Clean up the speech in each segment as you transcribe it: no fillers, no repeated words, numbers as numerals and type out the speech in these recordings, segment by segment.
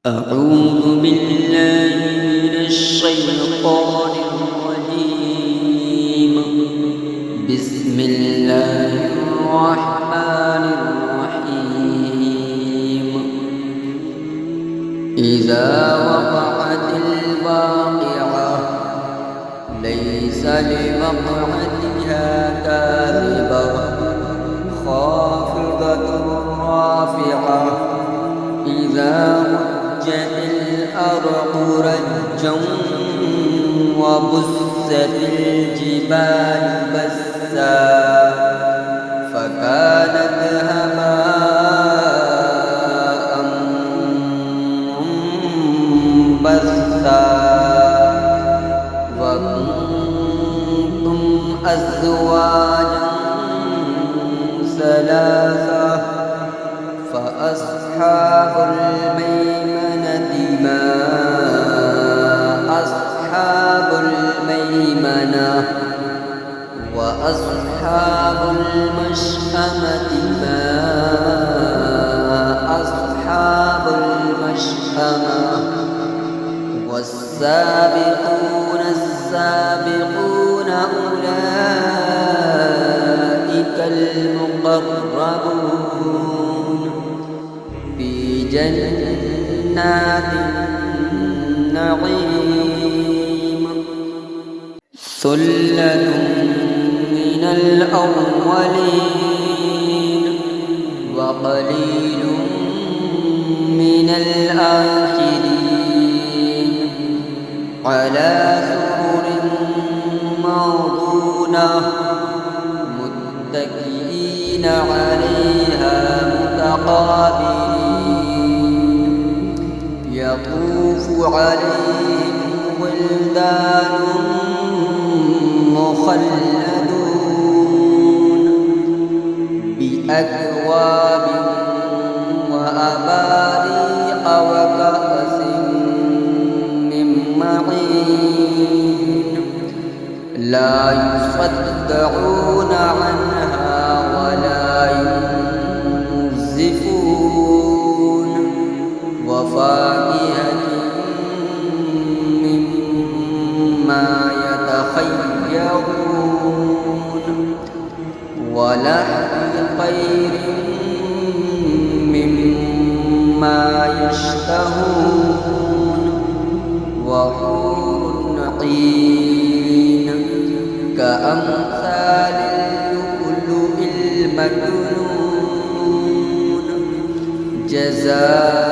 أعوذ بالله من الشيطان الرجيم. بسم الله الرحمن الرحيم. إذا وقعت الواقعة ليس لوقعتها كاذبة خافضة رافعة إذا رجت الأرض رجا وبست الجبال بسا فكانت هباء منبثا وكنتم أزواجا ثلاثة فأصحاب الميمنة ما أصحاب الميمنة وأصحاب المشأمة ما أصحاب المشأمة والسابقون السابقون أولئك المقربون في جنات النعيم. ثلة من الأولين وقليل من الآخرين على سرر موضونة متكئين عليها متقابلين يطوف عليهم ولدان مخلدون بأكواب وأباريق وكأس من معين لا يصدعون عنها ولا ينزفون وفاكهة مما يتخيرون ولحم طير مما يشتهون وحور عين كأمثال اللؤلؤ المكنون جزاء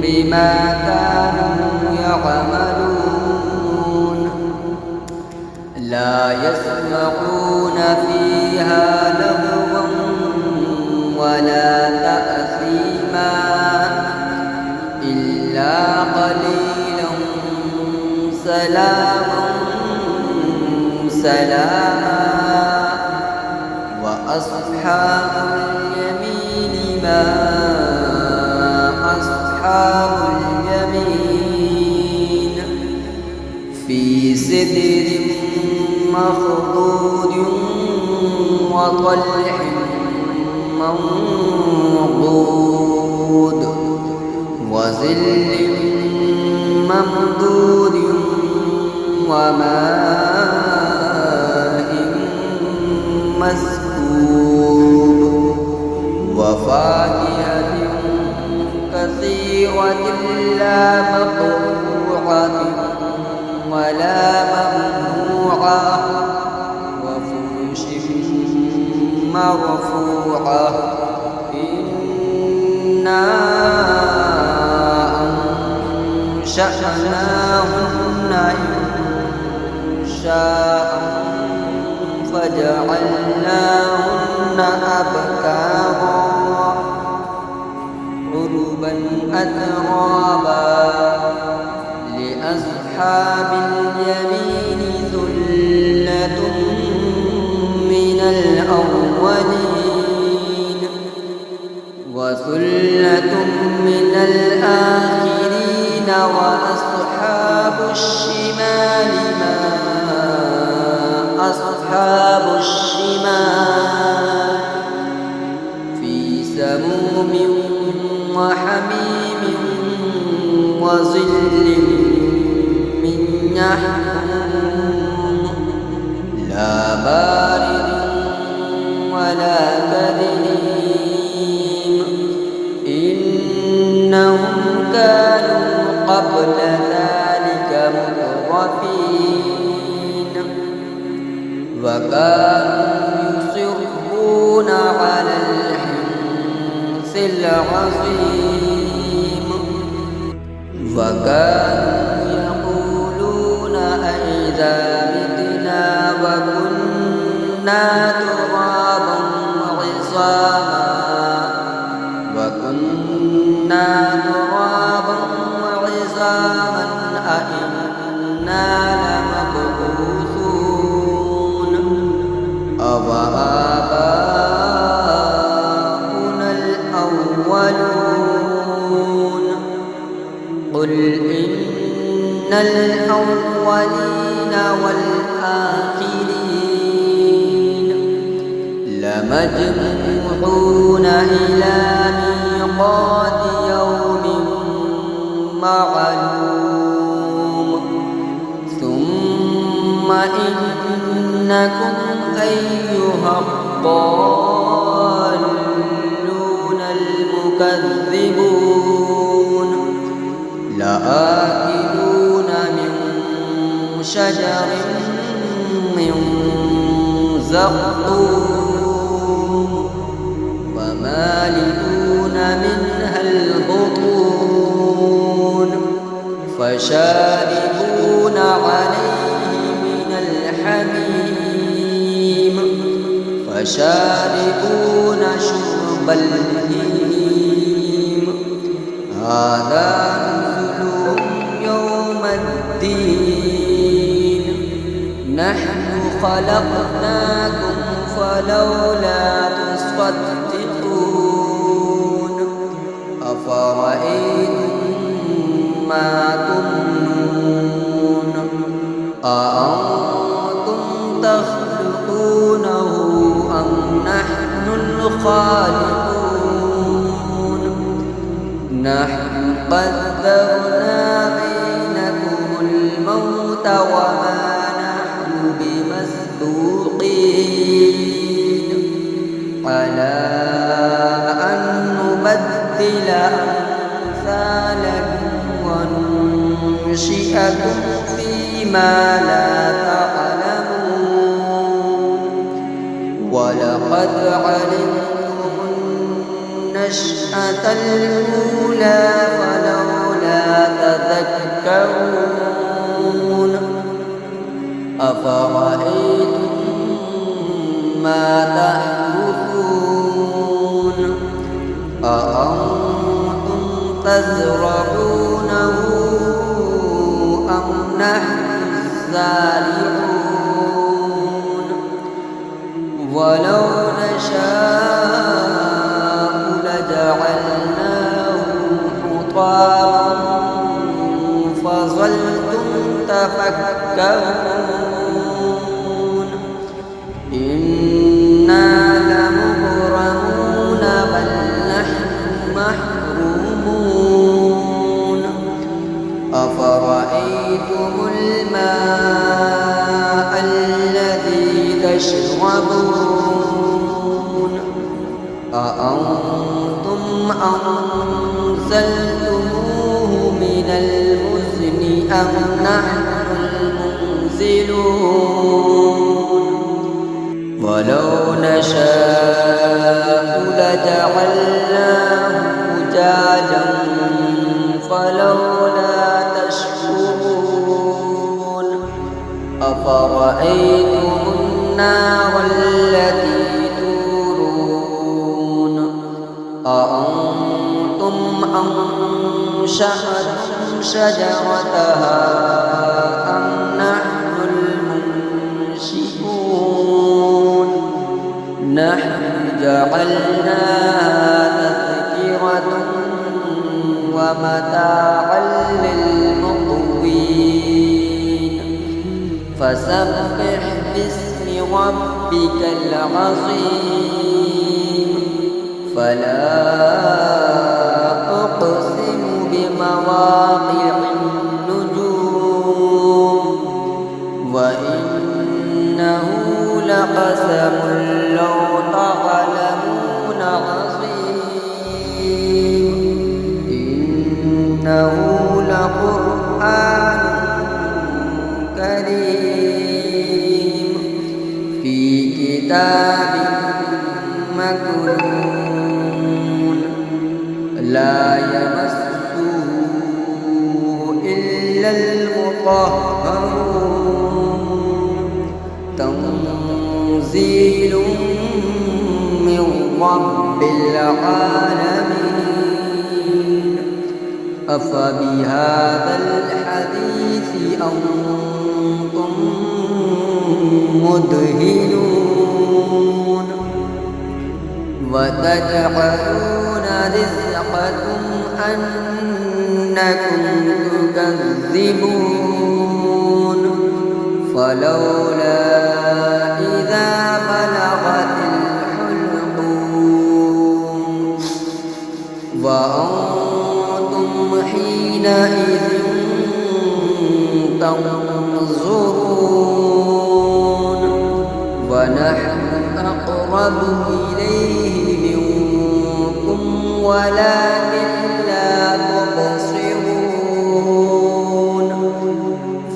بما كانوا يعملون لا يسمعون فيها لغوا ولا تأثيما إلا قليلا سلاما سلاما وأصحاب اليمين ما أصحاب اليمين في سدر مخضود وطلح منضود وظل ممدود وماء مسكوب وفاكهة كثيرة لا مقطوعة ولا ممنوعة وفرش مرفوعة إنا أنشأناهن إنشاء فجعلناهن أبكارا عربا أترابا لأصحاب اليمين ثلة من الأولين وثلة من الآخرين وأصحاب الشمال ما أصحاب الشمال في سموم مسموم وحميم وظل من يحموم لا بارد ولا كريم إنهم كانوا قبل ذلك مترفين وكانوا يصرون على الحنث العظيم وكانوا يقولون أئذا متنا وكنا ترابا وعظاما أئنا لمبعوثون أوآباؤنا الأولون قل إن الأولين والآخرين لمجموعون إلى ميقات يوم معلوم ثم إنكم أيها الضالون المكذبون لآكلون من شجر من زقوم ومالئون منها البطون فشاربون عليه من الحميم فشاربون شرب الهيم هذا نزلهم يوم الدين نحن خلقناكم فلولا تصدقون أفرأيتم ما تمنون أأنتم تخلقونه أم نحن الخالقون نحن قدرنا بينكم الموت وما نحن بمسبوقين على أن نبدل أمثالكم وننشئكم فيما لا تعلمون ولقد علمتم النشأة الأولى فلولا تذكرون أفرأيتم ما تحرثون أأنتم تزرعونه أم نحن الزارعون ولو نشاء لجعلناه حطاما فظلتم تفكرون إنا لمغرمون بل نحن محرومون أفرأيتم الماء الذي تشربون أأنتم أنزلتموه من المزن أم نحن المنزلون ولو نشاء لجعلناه أجاجا فلولا تشكرون أفرأيتم النار التي تورون أأنتم أنشأتم شجرتها أم نحن المنشئون نحن جعلناها تذكرة ومتاعا للمقوين فسبح باسم ربك العظيم فلا أقسم بمواقع النجوم وإنه لقسم لو تعلمون عظيم إنه لقرآن كريم في كتاب مكنون لا يمسه إلا المطهرون تنزيل من رب العالمين أفبهذا الحديث أنتم مدهنون وتجعلون رزقكم أنكم تكذبون فلولا إذا بلغت الحلقوم وأنتم حينئذ تنظرون ونحن أقرب إليه منكم ولكن لا تبصرون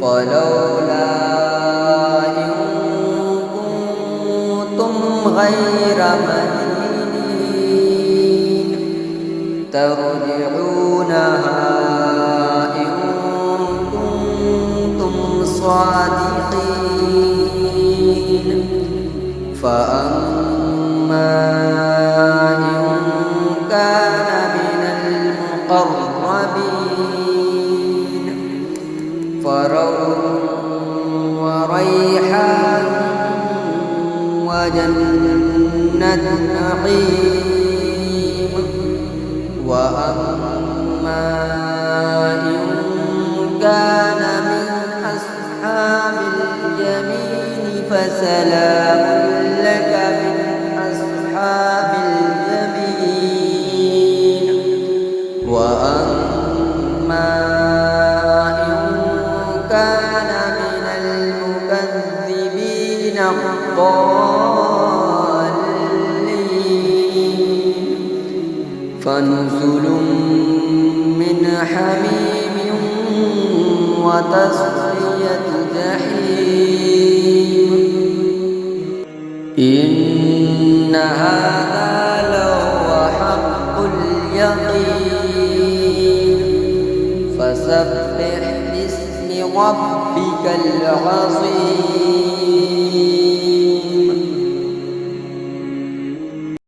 فلولا إن كنتم غير مدينين ترجعونها إن كنتم صادقين فأما إن كان من المقربين فروح وريحان وجنة نعيم وأما إن كان من أصحاب اليمين فسلام لك من أصحاب اليمين وأما إن كان من المكذبين الضالين فنزل من حميم وتصفية جحيم إن هذا لهو حق اليقين فسبح باسم ربك العظيم